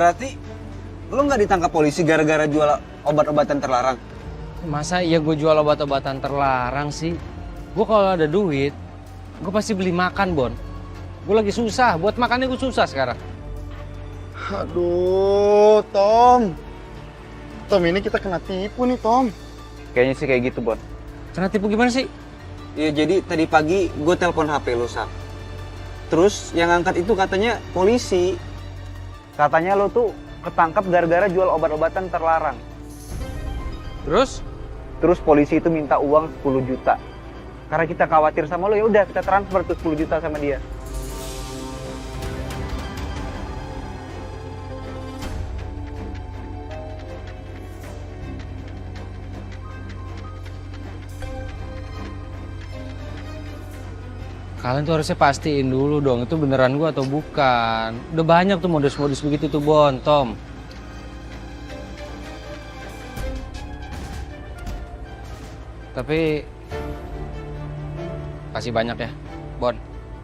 Berarti lo nggak ditangkap polisi gara-gara jual obat-obatan terlarang? Masa iya gue jual obat-obatan terlarang sih? Gue kalau ada duit, gue pasti beli makan, Bon. Gue lagi susah, buat makannya gue susah sekarang. Aduh, Tom. Tom, ini kita kena tipu nih, Tom. Kayaknya sih kayak gitu, Bon. Kena tipu gimana sih? Ya jadi tadi pagi gue telepon HP lo, Sak. Terus yang angkat itu katanya polisi. Katanya lo tuh ketangkap gara-gara jual obat-obatan terlarang. Terus? Terus polisi itu minta uang 10 juta. Karena kita khawatir sama lo, ya udah kita transfer tuh 10 juta sama dia. Kalian tuh harusnya pastiin dulu dong, itu beneran gue atau bukan. Udah banyak tuh modus-modus begitu tuh, Bon, Tom. Tapi kasih banyak ya, Bon.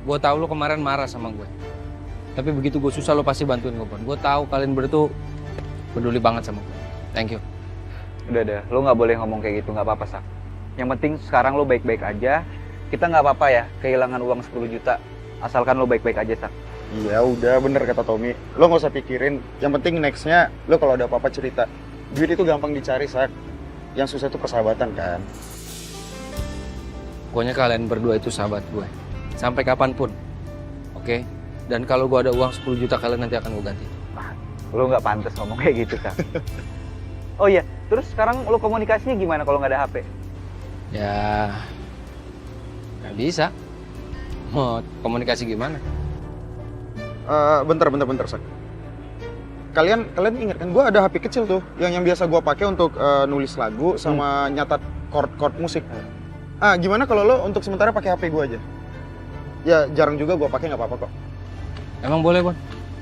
Gue tahu lo kemarin marah sama gue. Tapi begitu gue susah lo pasti bantuin gue, Bon. Gue tahu kalian berdua tuh peduli banget sama gue. Thank you. Udah, lo nggak boleh ngomong kayak gitu, nggak apa-apa, Sak. Yang penting sekarang lo baik-baik aja. Kita nggak apa-apa ya, kehilangan uang 10 juta. Asalkan lo baik-baik aja, Sak. Iya, udah bener kata Tommy. Lo nggak usah pikirin. Yang penting nextnya lo kalau ada apa-apa cerita. Duit itu gampang dicari, Sak. Yang susah itu persahabatan kan. Pokoknya kalian berdua itu sahabat gue. Sampai kapanpun. Oke? Dan kalau gue ada uang 10 juta kalian nanti akan gue ganti. Lo nggak pantas ngomong kayak gitu, Sak. Oh iya, terus sekarang lo komunikasinya gimana kalau nggak ada HP? Ya... nggak bisa. Mau komunikasi gimana? Bentar, Sak. Kalian ingat kan gue ada HP kecil tuh yang biasa gue pakai untuk nulis lagu sama nyatat chord musik. Gimana kalau lo untuk sementara pakai HP gue aja? Ya jarang juga gue pakai, nggak apa-apa kok. Emang boleh, Bon?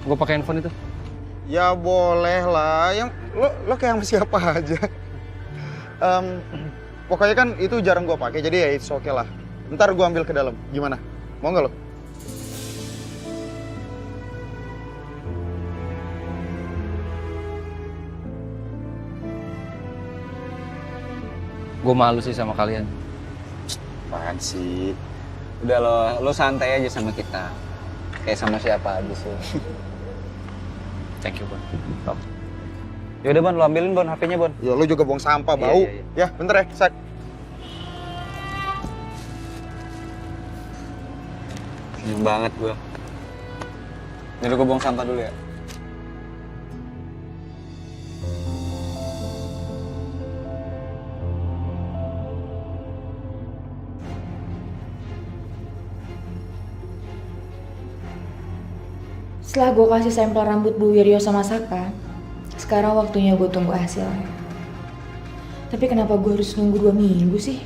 Gue pakai handphone itu? Ya boleh lah. Yang lo kayak sama siapa aja. Pokoknya kan itu jarang gue pakai, jadi ya it's okay lah. Ntar gue ambil ke dalam. Gimana? Mau nggak lo? Gue malu sih sama kalian. Apaan sih? Udah lo santai aja sama kita. Kayak sama siapa aja sih. Thank you, Bon. Top. Yaudah, Bon, lo ambilin, Bon, HP-nya, Bon. Ya lo juga buang sampah, bau. Iya. Ya, bentar ya, Sak. Seneng banget gue. Jadi gue buang sampah dulu ya. Setelah gue kasih sampel rambut Bu Wiryo sama Saka, sekarang waktunya gue tunggu hasilnya. Tapi kenapa gue harus nunggu 2 minggu sih?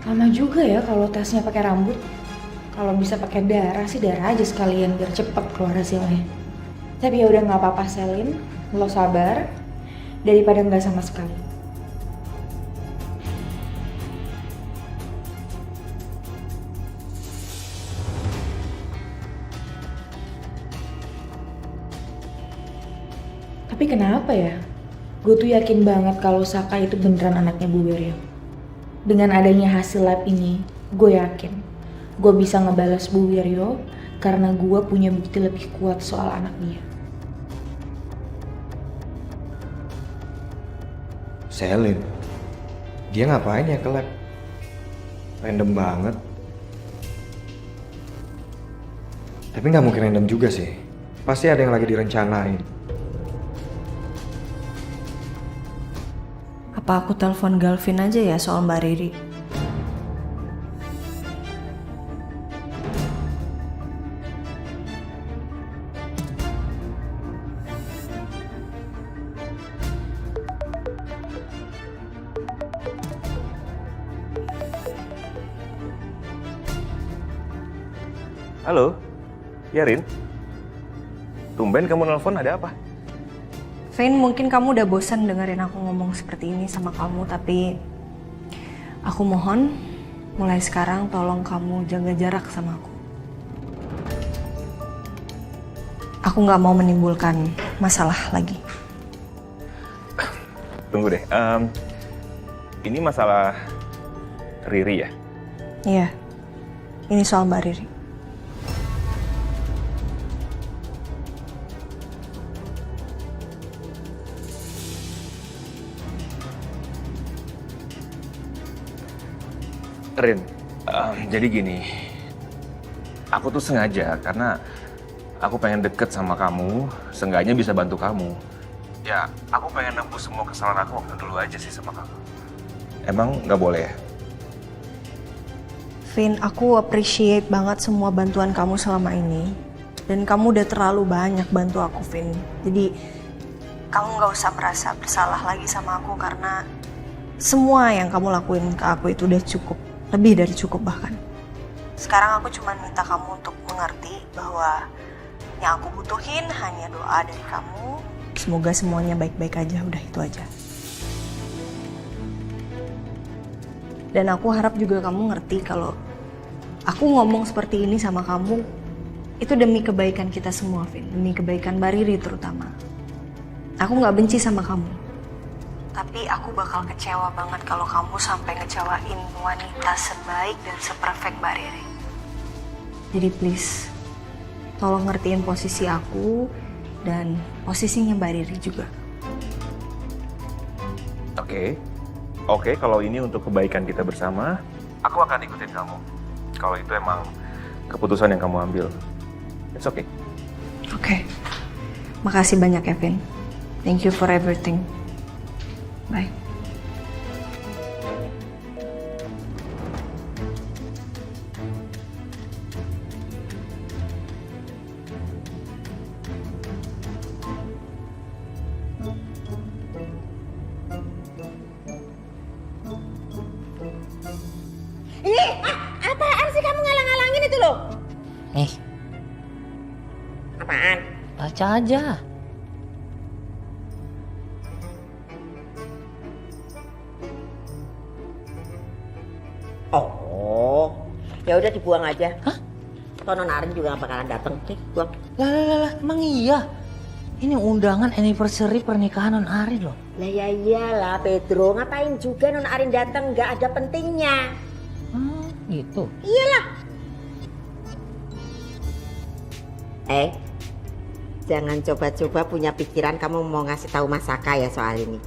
Lama juga ya kalau tesnya pakai rambut. Kalau bisa pakai darah sih darah aja sekalian biar cepet keluar hasilnya. Tapi ya udah nggak apa-apa Selin, lo sabar daripada nggak sama sekali. Tapi kenapa ya? Gue tuh yakin banget kalau Saka itu beneran anaknya Bu Wiryo. Dengan adanya hasil lab ini, gue yakin gue bisa ngebalas Bu Wiryo karena gue punya bukti lebih kuat soal anak dia. Selin, dia ngapain ya ke lab? Random banget. Tapi nggak mungkin random juga sih. Pasti ada yang lagi direncanain. Apa aku telepon Galvin aja ya soal Mbak Riri? Halo, ya Rin. Tumben kamu nelpon, ada apa? Vin, mungkin kamu udah bosan dengerin aku ngomong seperti ini sama kamu, tapi aku mohon mulai sekarang tolong kamu jaga jarak sama aku. Aku nggak mau menimbulkan masalah lagi. Tunggu deh. Ini masalah Riri ya? Iya, ini soal Mbak Riri. Rin, jadi gini. Aku tuh sengaja karena aku pengen deket sama kamu, seenggaknya bisa bantu kamu. Ya, aku pengen nembus semua kesalahan aku waktu dulu aja sih sama kamu. Emang nggak boleh ya? Vin, aku appreciate banget semua bantuan kamu selama ini. Dan kamu udah terlalu banyak bantu aku, Vin. Jadi, kamu nggak usah merasa bersalah lagi sama aku karena semua yang kamu lakuin ke aku itu udah cukup. Lebih dari cukup bahkan. Sekarang aku cuma minta kamu untuk mengerti bahwa yang aku butuhin hanya doa dari kamu. Semoga semuanya baik-baik aja, udah itu aja. Dan aku harap juga kamu ngerti kalau aku ngomong seperti ini sama kamu itu demi kebaikan kita semua, Vin. Demi kebaikan Mbak Riri terutama. Aku nggak benci sama kamu. Tapi aku bakal kecewa banget kalau kamu sampai ngecewain wanita sebaik dan seperfect Mbak Riri. Jadi please, tolong ngertiin posisi aku dan posisinya Mbak Riri juga. Oke, kalau ini untuk kebaikan kita bersama, aku akan ikutin kamu. Kalau itu emang keputusan yang kamu ambil, it's okay. Oke. Makasih banyak, Kevin. Thank you for everything. Bye. Apaan sih kamu ngalang-ngalangin itu loh? Apaan? Baca aja. Oh, ya udah dibuang aja. Hah? Tonon Arin juga gak bakalan datang. Nih, buang. Lah, emang iya? Ini undangan anniversary pernikahan Non Arin loh. Lah ya iyalah Pedro, ngapain juga Non Arin datang? Gak ada pentingnya. Gitu. Iyalah. Jangan coba-coba punya pikiran kamu mau ngasih tahu Mas Saka ya soal ini.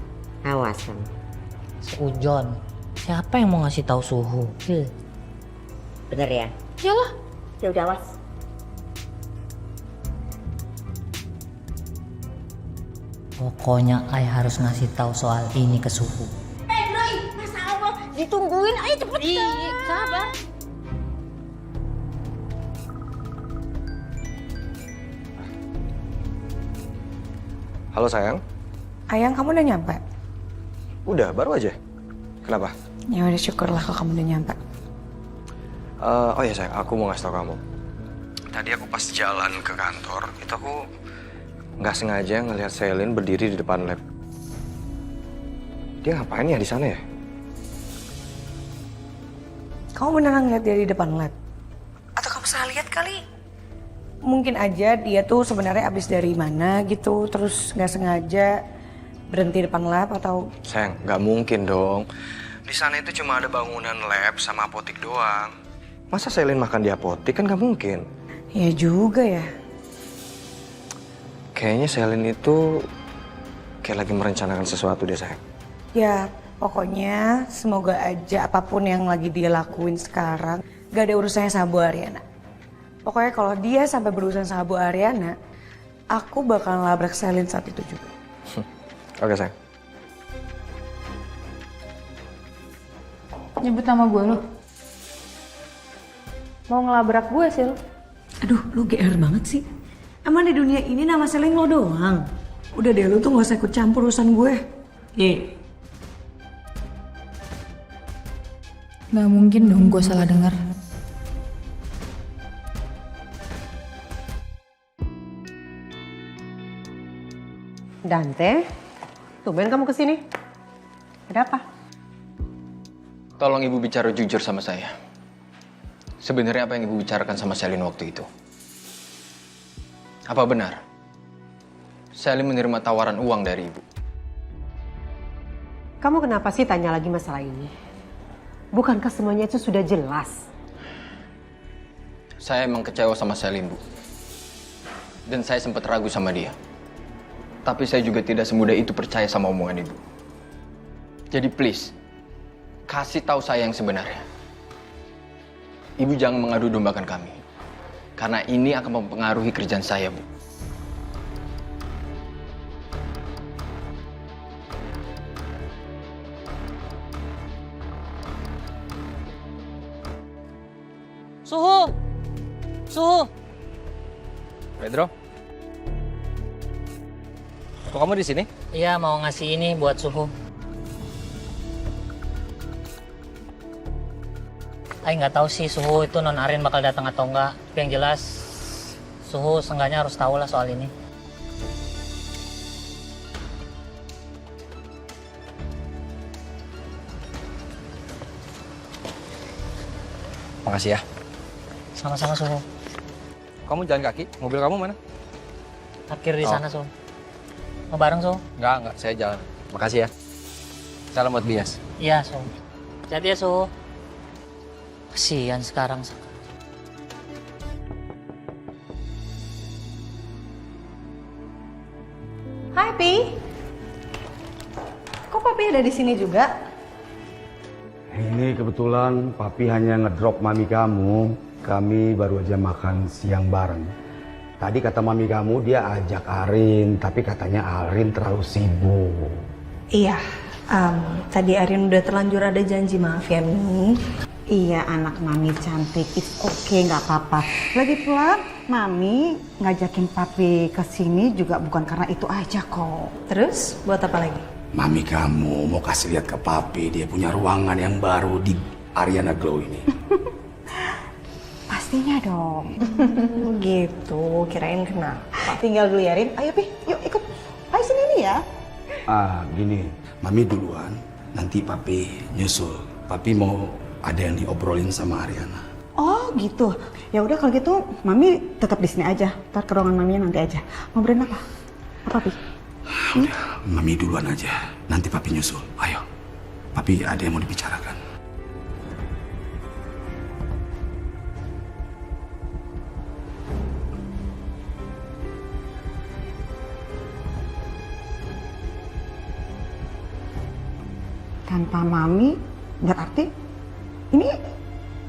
Awas kamu. Seujon. Siapa yang mau ngasih tahu suhu? Bener ya? Iyalah. Ya udah awas. Pokoknya Ai harus ngasih tahu soal ini ke suhu. Pedro, Masya Allah, ditungguin, ayo cepet. Sabar. Halo sayang. Ayang, kamu udah nyampe? Udah, baru aja. Kenapa? Ya udah, syukurlah kalau kamu udah nyampe. Oh ya sayang, aku mau ngasih tau kamu. Tadi aku pas jalan ke kantor, itu aku nggak sengaja ngelihat Selin berdiri di depan lab. Dia ngapain ya di sana ya? Kamu beneran ngeliat dia di depan lab? Atau kamu salah lihat kali? Mungkin aja dia tuh sebenarnya abis dari mana gitu, terus nggak sengaja berhenti depan lab atau... Sayang, nggak mungkin dong. Di sana itu cuma ada bangunan lab sama apotik doang. Masa Selin makan di apotik kan nggak mungkin. Ya juga ya. Kayaknya Selin itu kayak lagi merencanakan sesuatu deh sayang. Ya pokoknya semoga aja apapun yang lagi dia lakuin sekarang gak ada urusannya sama Bu Ariana. Pokoknya kalau dia sampai berurusan sama Bu Ariana, aku bakal labrak Selin saat itu juga. Oke sayang. Nyebut nama gue lo. Mau ngelabrak gue sih lo. Aduh, lu GR banget sih. Emang di dunia ini nama Selin lo doang? Udah deh, lu tuh gak usah ikut campur urusan gue. Gak mungkin dong gue salah dengar. Dante, tumben kamu kesini. Ada apa? Tolong Ibu bicara jujur sama saya. Sebenarnya apa yang Ibu bicarakan sama Selin waktu itu? Apa benar Selin menerima tawaran uang dari ibu. Kamu kenapa sih tanya lagi masalah ini? Bukankah semuanya itu sudah jelas? Saya emang kecewa sama Selin, Bu. Dan saya sempat ragu sama dia. Tapi saya juga tidak semudah itu percaya sama omongan ibu. Jadi please, kasih tahu saya yang sebenarnya. Ibu jangan mengadu dombakan kami. Karena ini akan mempengaruhi kerjaan saya, Bu. Suhu! Suhu! Pedro? Kok kamu di sini? Iya, mau ngasih ini buat Suhu. Aing nggak tahu sih Suhu itu non Arin bakal datang atau enggak. Tapi yang jelas Suhu seenggaknya harus tahu lah soal ini. Makasih ya. Sama-sama Suhu. Kamu jalan kaki? Mobil kamu mana? Parkir di sana Suhu. Mau bareng Suhu? Enggak. Saya jalan. Makasih ya. Salam buat Bias. Iya Suhu. Jadi ya Suhu. Kasihan sekarang. Hai Pi. Kok Papi ada di sini juga? Ini kebetulan Papi hanya ngedrop mami kamu. Kami baru aja makan siang bareng. Tadi kata mami kamu dia ajak Arin, tapi katanya Arin terlalu sibuk. Iya, tadi Arin udah terlanjur ada janji, maaf ya Mi. Iya anak mami cantik, it's okay nggak apa-apa. Lagi pula mami ngajakin papi ke sini juga bukan karena itu aja kok. Terus buat apa lagi? Mami kamu mau kasih lihat ke Papi dia punya ruangan yang baru di Ariana Glow ini. Pastinya dong. Gitu, kirain kenapa? Tinggal dulu ya Rin, ayo Pi, yuk ikut. Ayo sini nih ya. Gini, Mami duluan, nanti Papi nyusul. Papi mau ada yang diobrolin sama Ariana. Oh gitu. Ya udah kalau gitu mami tetap di sini aja. Ntar ke ruangan mami nanti aja. Ngobrolin apa? Apa Pi? Udah, Mami duluan aja. Nanti Papi nyusul. Ayo. Papi ada yang mau dibicarakan. Tanpa mami berarti ini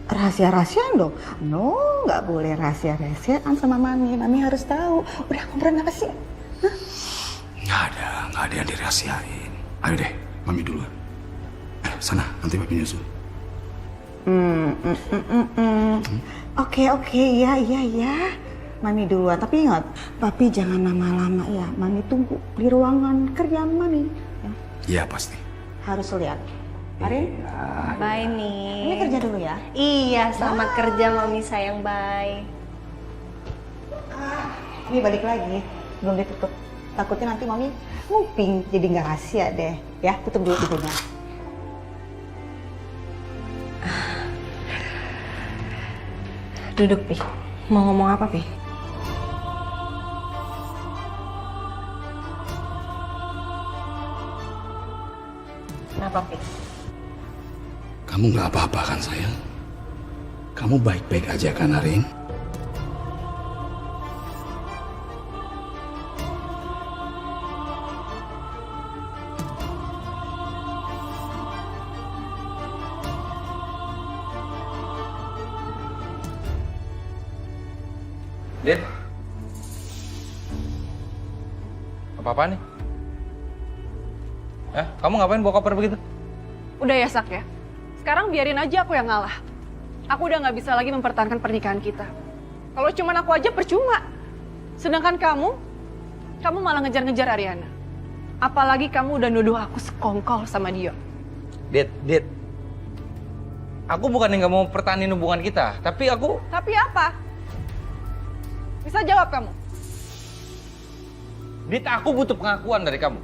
rahasia-rahasiaan dong. No, nggak boleh rahasia-rahasiaan sama mami. Mami harus tahu. Udah ngobrolin apa sih? Hah? Nggak ada yang dirahasiain. Ayo deh, Mami duluan. Sana, nanti Papi nyusul. Oke, iya. Mami duluan, tapi ingat, Papi jangan lama-lama ya. Mami tunggu di ruangan kerjaan Mami. Ya. Iya, pasti. Harus lihat. Arin? Bye Mi. Ini kerja dulu ya. Iya, selamat kerja Mami sayang, bye. Ini balik lagi, belum ditutup. Takutnya nanti Mami nguping, jadi nggak rahasia deh. Ya, tutup dulu pintunya. Duduk Pi. Mau ngomong apa Pi? Kenapa Pi? Kamu nggak apa-apa kan sayang? Kamu baik-baik aja kan Arin? Dit. Apa-apaan nih? Kamu ngapain bawa koper begitu? Udah ya Sak ya. Sekarang biarin aja aku yang ngalah. Aku udah nggak bisa lagi mempertahankan pernikahan kita. Kalau cuman aku aja percuma. Sedangkan kamu malah ngejar-ngejar Ariana. Apalagi kamu udah nuduh aku sekongkol sama dia. Dit. Aku bukan yang nggak mau pertahanin hubungan kita, tapi aku... Tapi apa? Bisa jawab kamu? Dit, aku butuh pengakuan dari kamu.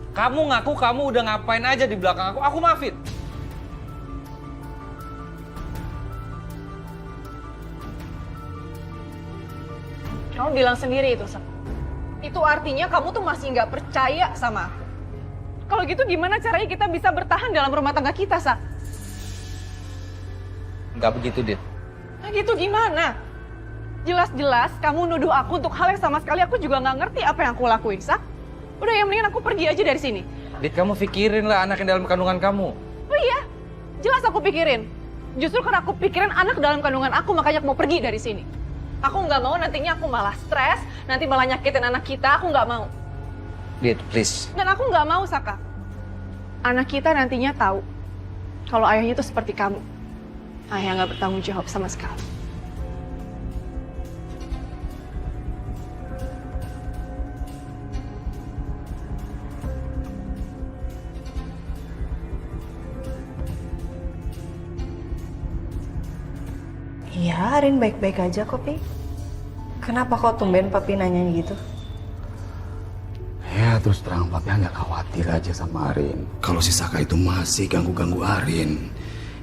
Kamu ngaku kamu udah ngapain aja di belakang aku maafin. Kamu bilang sendiri itu, Sak. Itu artinya kamu tuh masih nggak percaya sama aku. Kalau gitu gimana caranya kita bisa bertahan dalam rumah tangga kita, Sak? Nggak begitu, Dit. Nah gitu gimana? Jelas-jelas kamu nuduh aku untuk hal yang sama sekali aku juga nggak ngerti apa yang aku lakuin, Sak. Udah ya mendingan aku pergi aja dari sini. Dit, kamu pikirin lah anak yang dalam kandungan kamu. Oh iya, jelas aku pikirin. Justru karena aku pikirin anak dalam kandungan aku, makanya aku mau pergi dari sini. Aku nggak mau nantinya aku malah stres, nanti malah nyakitin anak kita, aku nggak mau. Dit, please. Dan aku nggak mau, Saka. Anak kita nantinya tahu kalau ayahnya itu seperti kamu. Ayah nggak bertanggung jawab sama sekali. Iya, Arin baik-baik aja kok, Pi. Kenapa kok tumben Papi nanya gitu? Ya terus terang papi hanya khawatir aja sama Arin. Kalau si Saka itu masih ganggu-ganggu Arin,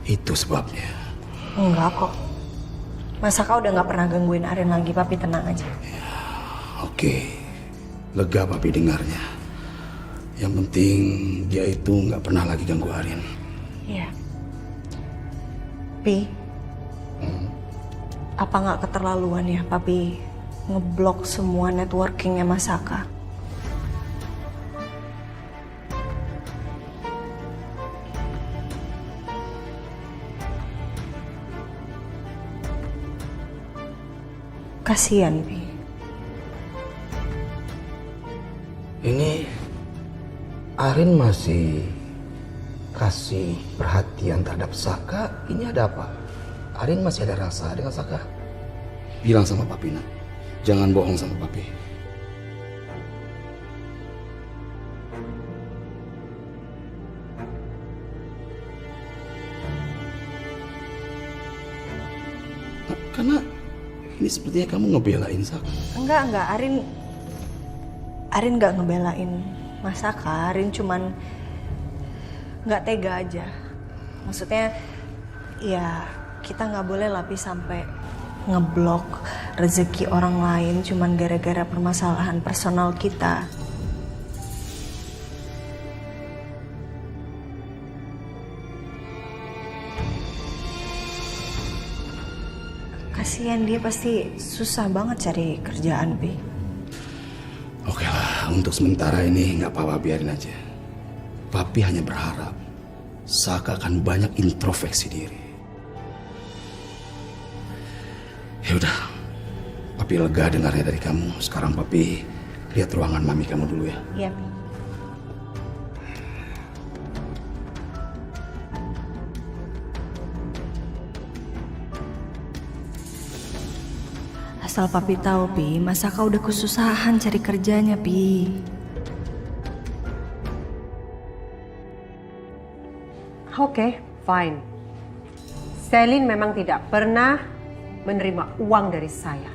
itu sebabnya. Enggak kok. Mas Saka udah nggak pernah gangguin Arin lagi, Papi tenang aja. Ya, oke. Lega papi dengarnya. Yang penting dia itu nggak pernah lagi ganggu Arin. Iya. Pi, apa nggak keterlaluan ya Papi ngeblok semua networkingnya Mas Saka? Kasian, Pi. Ini Arin masih kasih perhatian terhadap Saka. Ini ada apa? Arin masih ada rasa dengan Saka? Bilang sama papi nak, jangan bohong sama papi. Nah, karena ini sepertinya kamu ngebelain Saka. Enggak, Arin nggak ngebelain Mas Saka. Arin cuman nggak tega aja. Maksudnya, ya kita nggak boleh Pi sampai ngeblok rezeki orang lain cuman gara-gara permasalahan personal kita. Kasihan dia pasti susah banget cari kerjaan, Pi. Oke lah, untuk sementara ini nggak apa-apa, biarin aja. Papi hanya berharap Saka akan banyak introspeksi diri. Ya udah, papi lega dengarnya dari kamu. Sekarang papi lihat ruangan mami kamu dulu ya. Iya, Pi. Asal Papi tahu, Pi, Mas Saka udah kesusahan cari kerjanya, Pi. Oke, fine. Selin memang tidak pernah menerima uang dari saya.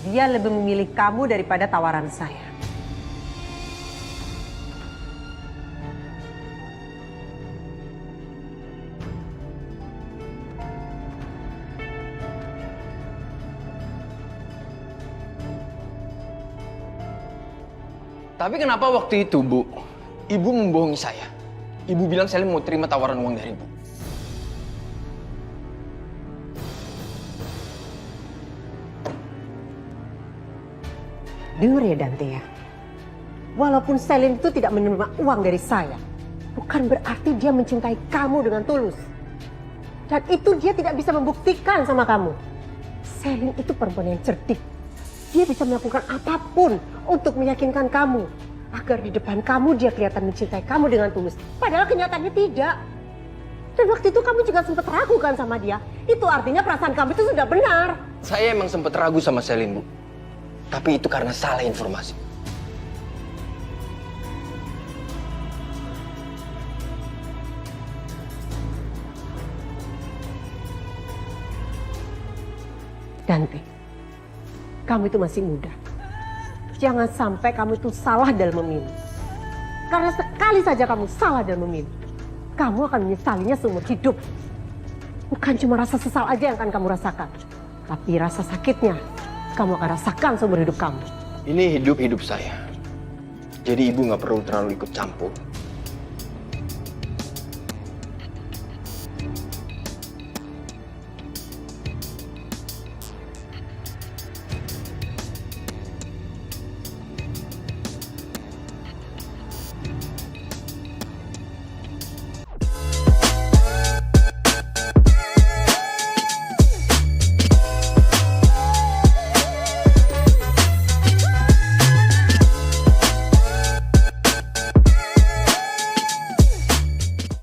Dia lebih memilih kamu daripada tawaran saya. Tapi kenapa waktu itu, Bu, Ibu membohongi saya? Ibu bilang Selin mau terima tawaran uang dari Ibu. Dengar ya Dante ya. Walaupun Selin itu tidak menerima uang dari saya, bukan berarti dia mencintai kamu dengan tulus. Dan itu dia tidak bisa membuktikan sama kamu. Selin itu perempuan yang cerdik. Dia bisa melakukan apapun untuk meyakinkan kamu. Agar di depan kamu dia kelihatan mencintai kamu dengan tulus. Padahal kenyataannya tidak. Dan waktu itu kamu juga sempat ragu kan sama dia. Itu artinya perasaan kamu itu sudah benar. Saya emang sempat ragu sama Selin, Bu. Tapi itu karena salah informasi. Dante, kamu itu masih muda. Jangan sampai kamu itu salah dalam memilih. Karena sekali saja kamu salah dalam memilih, kamu akan menyesalinya seumur hidup. Bukan cuma rasa sesal aja yang akan kamu rasakan, tapi rasa sakitnya kamu akan rasakan seumur hidup kamu. Ini hidup saya. Jadi ibu nggak perlu terlalu ikut campur.